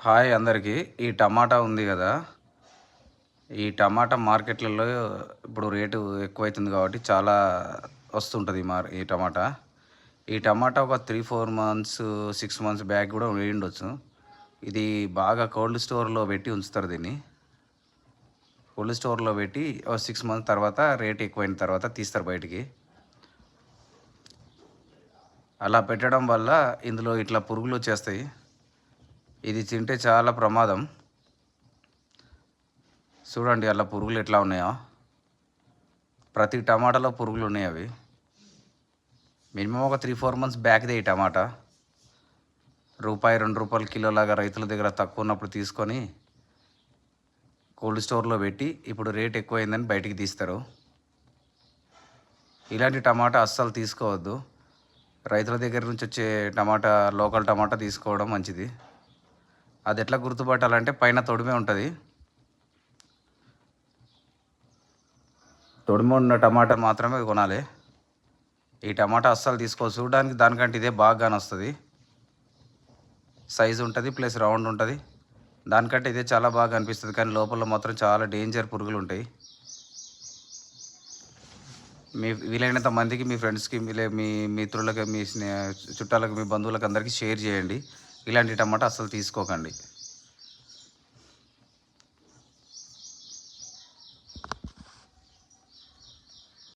Hi అందరికీ. ఈ టమాటా ఉంది కదా, ఈ టమాటా మార్కెట్లలో ఇప్పుడు రేటు ఎక్కువైతుంది కాబట్టి చాలా వస్తుంటుంది ఈ టమాటా. ఈ టమాటా ఒక 3-4 మంత్స్ 6 మంత్స్ బ్యాక్ కూడా వేయండొచ్చు. ఇది బాగా కోల్డ్ స్టోర్లో పెట్టి ఉంచుతారు. దీన్ని కోల్డ్ స్టోర్లో పెట్టి 6 మంత్స్ తర్వాత రేట్ ఎక్కువైన తర్వాత తీస్తారు బయటికి. అలా పెట్టడం వల్ల ఇందులో ఇట్లా పురుగులు వచ్చేస్తాయి. ఇది తింటే చాలా ప్రమాదం. చూడండి అలా పురుగులు ఎట్లా ఉన్నాయో. ప్రతి టమాటాలో పురుగులు ఉన్నాయి. అవి మినిమం ఒక 3-4 మంత్స్ బ్యాక్దే ఈ టమాటా. ₹1-2 కిలోలాగా రైతుల దగ్గర తక్కువ ఉన్నప్పుడు తీసుకొని కోల్డ్ స్టోర్లో పెట్టి ఇప్పుడు రేట్ ఎక్కువైందని బయటికి తీస్తారు. ఇలాంటి టమాటా అస్సలు తీసుకోవద్దు. రైతుల దగ్గర నుంచి వచ్చే టమాటా, లోకల్ టమాటా తీసుకోవడం మంచిది. అది ఎట్లా గుర్తుపట్టాలంటే పైన తొడిమే ఉంటుంది. తొడిమ ఉన్న టమాటా మాత్రమే కొనాలి. ఈ టమాటా అస్సలు తీసుకోవచ్చు. చూడడానికి దానికంటే ఇదే బాగా వస్తుంది. సైజు ఉంటుంది, ప్లస్ రౌండ్ ఉంటుంది. దానికంటే ఇదే చాలా బాగా అనిపిస్తుంది. కానీ లోపల మాత్రం చాలా డేంజర్ పురుగులు ఉంటాయి. మీ వీలైనంత మందికి, మీ ఫ్రెండ్స్కి, మీ మిత్రులకి, మీ చుట్టాలకు, మీ బంధువులకు అందరికీ షేర్ చేయండి. ఇలాంటి టమాటా అస్సలు తీసుకోకండి.